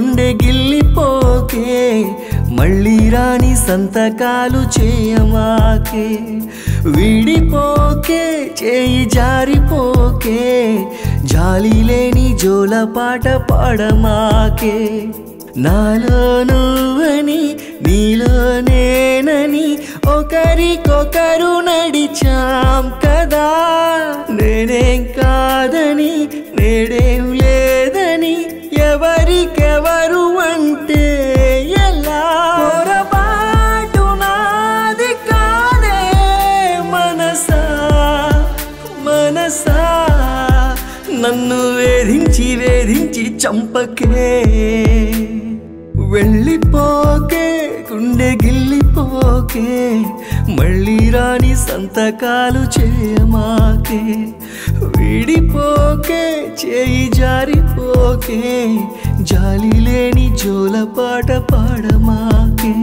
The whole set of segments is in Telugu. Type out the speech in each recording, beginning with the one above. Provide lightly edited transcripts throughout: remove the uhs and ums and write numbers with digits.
గుండె గిల్లిపోకే మళ్ళీ రాని సంతకాలు చేయమాకే వీడిపోకే చేయి జారిపోకే జాలి లేని జోలపాట పాడమాకే నాలో నువ్వని నీలో నేనని ఒకరికొకరు నడిచాం కదా నేనేం కాదని నేడేం లేదని ఎవరికెవరు అంటే ఎలా పొరపాటు నాది కాదే మనసా మనసా నన్ను వేధించి వేధించి చంపకే వెళ్ళిపోకే గుండె గిల్లిపోకే మళ్ళీ రాని సంతకాలు చేయమాకే వీడిపోకే చేయి జారిపోకే జాలి లేని జోలపాట పాడమాకే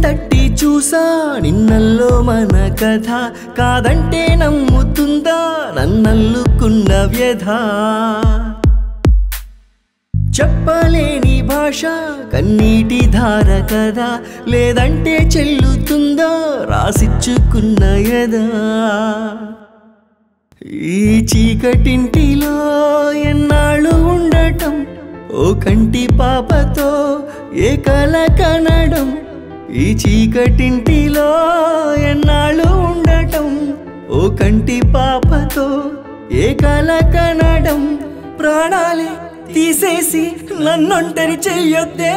తట్టి చూసా నిన్నల్లో మన కథ కాదంటే నమ్ముతుందా నన్నల్లుకున్న వ్యధ చెప్పలేని భాష కన్నీటి ధార కదా లేదంటే చెల్లుతుందా రాసిచ్చుకున్న యదా ఈ చీకటింటిలో ఎన్నాళ్ళు ఉండటం ఓ కంటి పాపతో ఏ కల కనడం ఈ చీకటింటిలో ఎన్నాళ్ళు ఉండటం ఓ కంటి పాపతో ఏ కల కనడం ప్రాణాలే తీసేసి నన్నొంటరి చెయ్యొద్దే